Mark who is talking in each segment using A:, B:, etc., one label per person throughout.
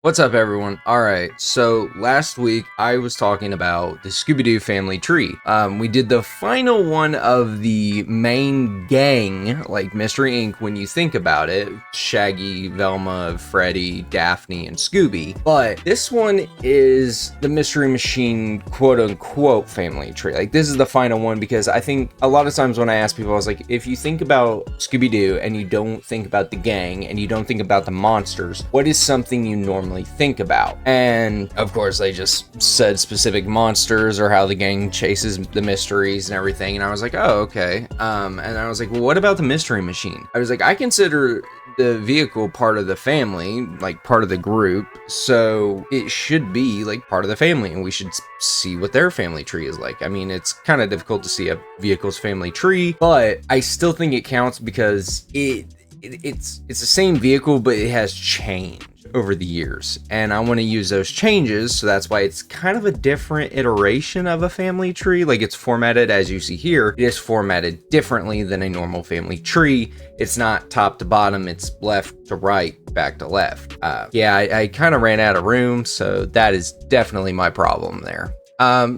A: What's up, everyone? All right, so last week I was talking about the Scooby-Doo family tree. We did the final one of the main gang, like Mystery Inc. when you think about it. Shaggy, Velma, Freddy, Daphne, and Scooby. But this one is the Mystery Machine quote-unquote family tree. Like, this is the final one because I think a lot of times when I ask people, I was like, if you think about Scooby-Doo and you don't think about the gang and you don't think about the monsters, what is something you normally think about? And of course they just said specific monsters or how the gang chases the mysteries and everything, and I was like, oh, okay. And I was like, well, what about the Mystery Machine? I was like, I consider the vehicle part of the family, like part of the group, so it should be like part of the family, and we should see what their family tree is like. I mean, it's kind of difficult to see a vehicle's family tree, but I still think it counts because it's the same vehicle, but it has changed over the years, and I want to use those changes, so that's why it's kind of a different iteration of a family tree. Like, it's formatted as you see here. It is formatted differently than a normal family tree. It's not top to bottom, it's left to right, back to left. I kind of ran out of room, so that is definitely my problem there.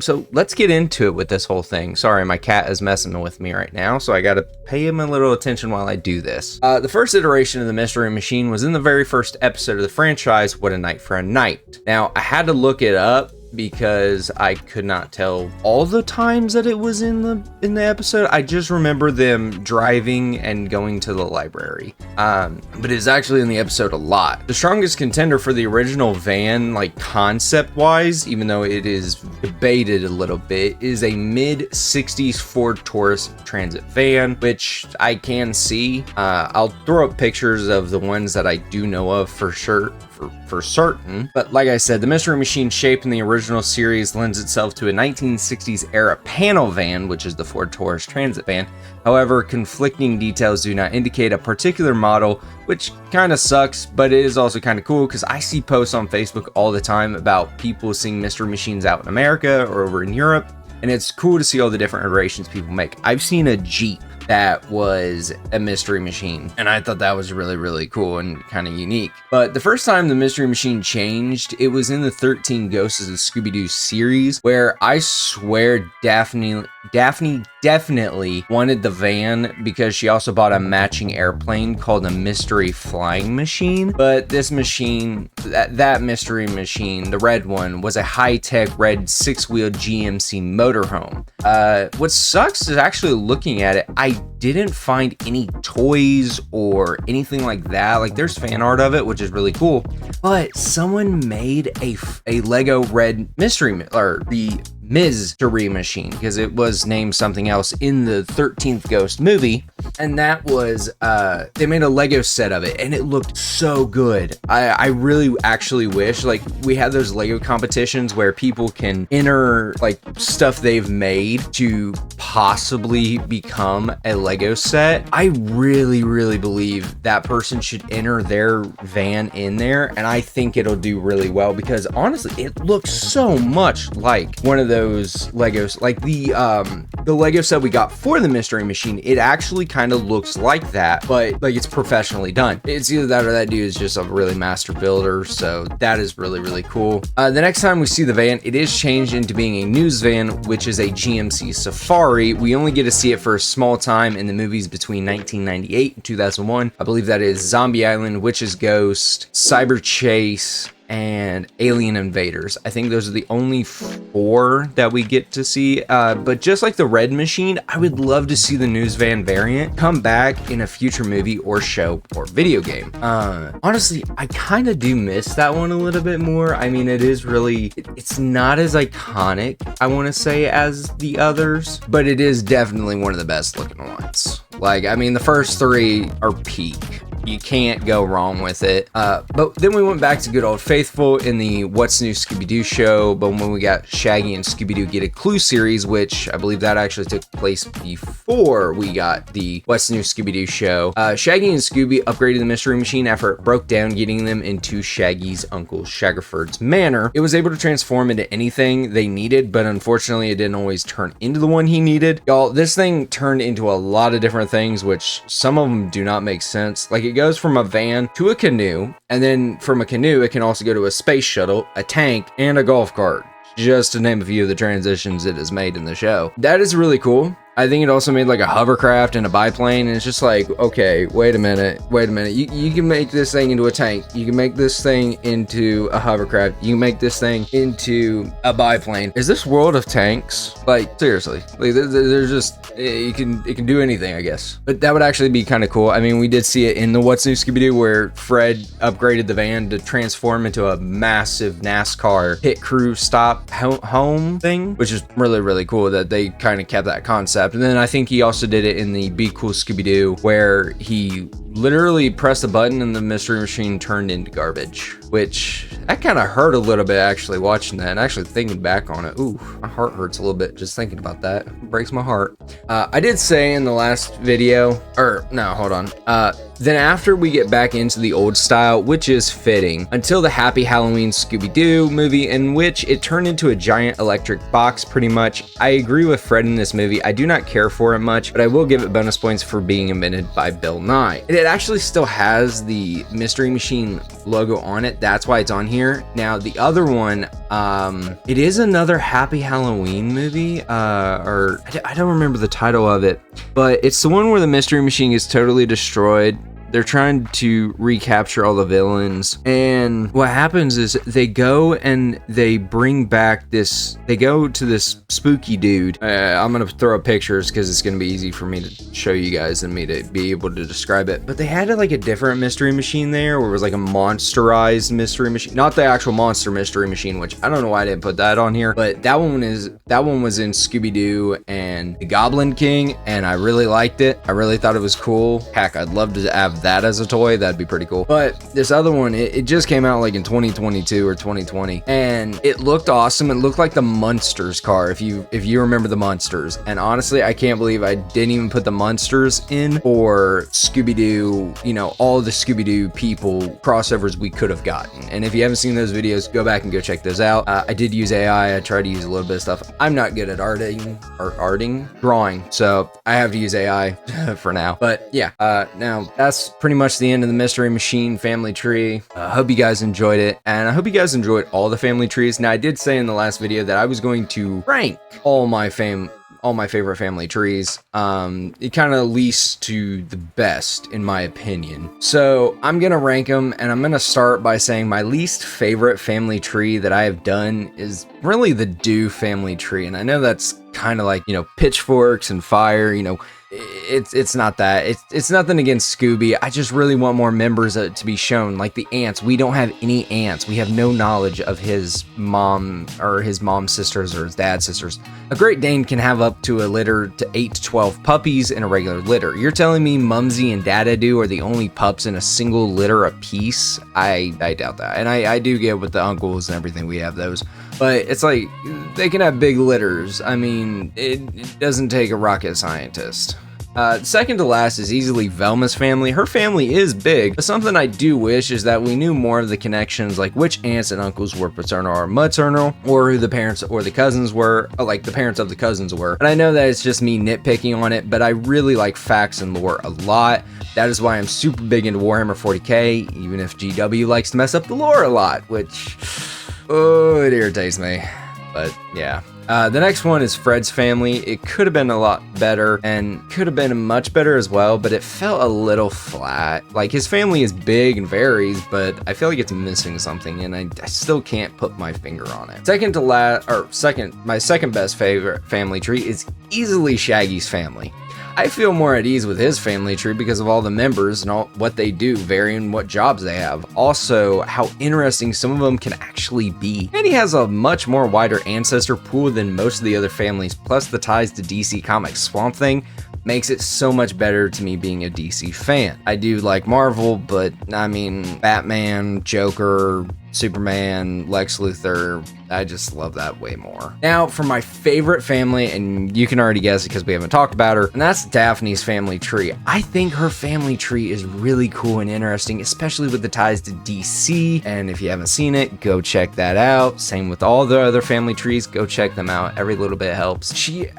A: So let's get into it with this whole thing. Sorry, my cat is messing with me right now, so I gotta pay him a little attention while I do this. The first iteration of the Mystery Machine was in the very first episode of the franchise, What a Night for a Night. Now, I had to look it up because I could not tell all the times that it was in the episode. I just remember them driving and going to the library. But it's actually in the episode a lot. The strongest contender for the original van, like concept wise, even though it is debated a little bit, is a mid-60s Ford Taurus Transit van, which I can see. I'll throw up pictures of the ones that I do know of for sure. For certain, but like I said, the Mystery Machine shape in the original series lends itself to a 1960s era panel van, which is the Ford Taurus Transit van. However, conflicting details do not indicate a particular model, which kind of sucks, but it is also kind of cool because I see posts on Facebook all the time about people seeing Mystery Machines out in America or over in Europe, and it's cool to see all the different iterations people make. I've seen a Jeep that was a Mystery Machine, and I thought that was really, really cool and kind of unique. But the first time the Mystery Machine changed, it was in the 13 Ghosts of the Scooby-Doo series, where I swear Daphne definitely wanted the van because she also bought a matching airplane called a Mystery Flying Machine. But this machine, that Mystery Machine, the red one, was a high-tech red 6-wheel GMC motorhome. What sucks is actually looking at it, I didn't find any toys or anything like that. Like, there's fan art of it, which is really cool, but someone made a Lego red mystery, or the Mystery Machine, because it was named something else in the 13th Ghost movie, and that was they made a Lego set of it, and it looked so good. I really actually wish, like, we had those Lego competitions where people can enter like stuff they've made to possibly become a Lego set. I really believe that person should enter their van in there, and I think it'll do really well because honestly it looks so much like one of those Legos, like the Lego set we got for the Mystery Machine. It actually kind of looks like that, but like it's professionally done. It's either that or that dude is just a really master builder, so that is really cool. The next time we see the van, it is changed into being a news van, which is a GMC Safari. We only get to see it for a small time in the movies between 1998 and 2001. I believe that is Zombie Island, Witch's Ghost, Cyber Chase, and Alien Invaders. I think those are the only 4 that we get to see. But just like the Red Machine, I would love to see the news van variant come back in a future movie or show or video game. Honestly, I kind of do miss that one a little bit more. I mean, it is really, it's not as iconic, I want to say, as the others, but it is definitely one of the best looking ones. Like, I mean, the first 3 are peak. You can't go wrong with it. But then we went back to good old faithful in the What's New Scooby-Doo show, but when we got Shaggy and Scooby-Doo Get a Clue series, which I believe that actually took place before we got the What's New Scooby-Doo show, Shaggy and Scooby upgraded the Mystery Machine after it broke down, getting them into Shaggy's uncle Shaggerford's manor. It was able to transform into anything they needed, but unfortunately it didn't always turn into the one he needed. Y'all, this thing turned into a lot of different things, which some of them do not make sense. Like, it goes from a van to a canoe, and then from a canoe, it can also go to a space shuttle, a tank, and a golf cart. Just to name a few of the transitions it has made in the show. That is really cool. I think it also made like a hovercraft and a biplane, and it's just like, okay, wait a minute. You can make this thing into a tank. You can make this thing into a hovercraft. You can make this thing into a biplane. Is this world of tanks? Like, seriously, like there's just, it can do anything, I guess. But that would actually be kind of cool. I mean, we did see it in the What's New Scooby-Doo, where Fred upgraded the van to transform into a massive NASCAR pit crew stop home thing, which is really, really cool that they kind of kept that concept. And then I think he also did it in the Be Cool Scooby-Doo, where he literally pressed a button and the mystery machine turned into garbage, which that kind of hurt a little bit actually watching that and actually thinking back on it. Ooh, my heart hurts a little bit just thinking about that. It breaks my heart. I did say in the last video, or no, hold on. Then after we get back into the old style, which is fitting, until the Happy Halloween Scooby-Doo movie, in which it turned into a giant electric box pretty much. I agree with Fred in this movie. I do not care for it much, but I will give it bonus points for being invented by Bill Nye. It actually still has the Mystery Machine logo on it. That's why it's on here. Now, the other one, it is another Happy Halloween movie, or I don't remember the title of it, but it's the one where the Mystery Machine is totally destroyed. They're trying to recapture all the villains, and what happens is they go and they bring back they go to this spooky dude. I'm gonna throw up pictures because it's gonna be easy for me to show you guys and me to be able to describe it. But they had like a different mystery machine there, where it was like a monsterized mystery machine, not the actual monster mystery machine, which I don't know why I didn't put that on here. But that one was in Scooby-Doo and the Goblin King, and I really liked it. I really thought it was cool. Heck, I'd love to have that as a toy. That'd be pretty cool. But this other one, it just came out like in 2022 or 2020, and it looked awesome. It looked like the Munsters car, if you remember the Munsters. And honestly, I can't believe I didn't even put the Munsters in, or Scooby-Doo, you know, all the Scooby-Doo people crossovers we could have gotten. And if you haven't seen those videos, go back and go check those out. I did use AI. I tried to use a little bit of stuff. I'm not good at drawing, so I have to use AI for now. But yeah, now that's pretty much the end of the Mystery Machine family tree. I hope you guys enjoyed it, and I hope you guys enjoyed all the family trees. Now, I did say in the last video that I was going to rank all my favorite family trees. It kind of least to the best, in my opinion. So I'm gonna rank them, and I'm gonna start by saying my least favorite family tree that I have done is really the Doo family tree. And I know that's kind of like, you know, pitchforks and fire, you know. It's not that. It's nothing against Scooby. I just really want more members to be shown, like the ants. We don't have any ants. We have no knowledge of his mom or his mom's sisters or his dad's sisters. A Great Dane can have up to a litter to 8 to 12 puppies in a regular litter. You're telling me Mumsy and Dada-Doo are the only pups in a single litter apiece? I doubt that. And I do get with the uncles and everything, we have those. But it's like, they can have big litters. I mean, it doesn't take a rocket scientist. Second to last is easily Velma's family. Her family is big, but something I do wish is that we knew more of the connections, like which aunts and uncles were paternal or maternal, or who the parents or the cousins were, like the parents of the cousins were. And I know that it's just me nitpicking on it, but I really like facts and lore a lot. That is why I'm super big into Warhammer 40k, even if GW likes to mess up the lore a lot, which, oh, it irritates me. But yeah. The next one is Fred's family. It could have been a lot better and could have been much better as well, but it felt a little flat. Like, his family is big and varies, but I feel like it's missing something, and I still can't put my finger on it. My second best favorite family tree is easily Shaggy's family. I feel more at ease with his family tree because of all the members and all what they do, varying what jobs they have. Also, how interesting some of them can actually be. And he has a much more wider ancestor pool than most of the other families, plus the ties to DC Comics. Swamp Thing makes it so much better to me being a DC fan. I do like Marvel, but I mean, Batman, Joker, Superman, Lex Luthor. I just love that way more. Now, for my favorite family, and you can already guess it because we haven't talked about her, and that's Daphne's family tree. I think her family tree is really cool and interesting, especially with the ties to DC. And if you haven't seen it, go check that out. Same with all the other family trees. Go check them out. Every little bit helps.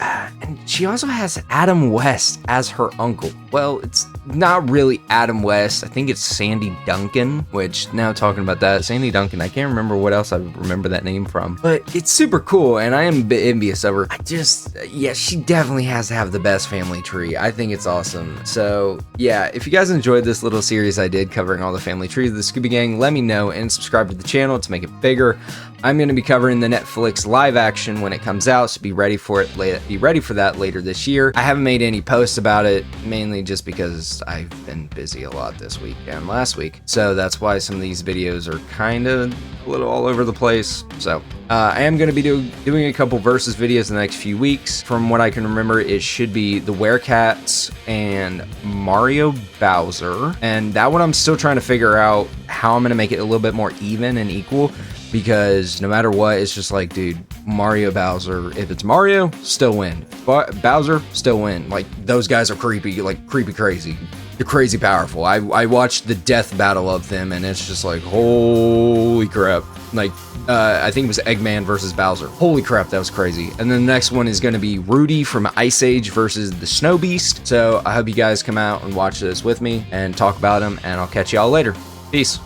A: And she also has Adam West as her uncle. Well, it's not really Adam West. I think it's Sandy Duncan, which now talking about that, Sandy Duncan, I can't remember what else I remember that name from. But it's super cool, and I am a bit envious of her. Yeah, she definitely has to have the best family tree. I think it's awesome. So, yeah, if you guys enjoyed this little series I did covering all the family trees of the Scooby Gang, let me know and subscribe to the channel to make it bigger. I'm going to be covering the Netflix live action when it comes out, so be ready for it. Be ready for that later this year. I haven't made any posts about it, mainly just because I've been busy a lot this week and last week. So that's why some of these videos are kind of a little all over the place. So I am going to be doing a couple versus videos in the next few weeks. From what I can remember, it should be the Werecats and Mario Bowser. And that one I'm still trying to figure out how I'm going to make it a little bit more even and equal. Because no matter what, it's just like, dude, Mario Bowser, if it's Mario, still win. Bowser, still win. Like, those guys are creepy, like, creepy crazy. They're crazy powerful. I watched the death battle of them, and it's just like, holy crap. Like, I think it was Eggman versus Bowser. Holy crap, that was crazy. And then the next one is going to be Rudy from Ice Age versus the Snow Beast. So I hope you guys come out and watch this with me and talk about them, and I'll catch y'all later. Peace.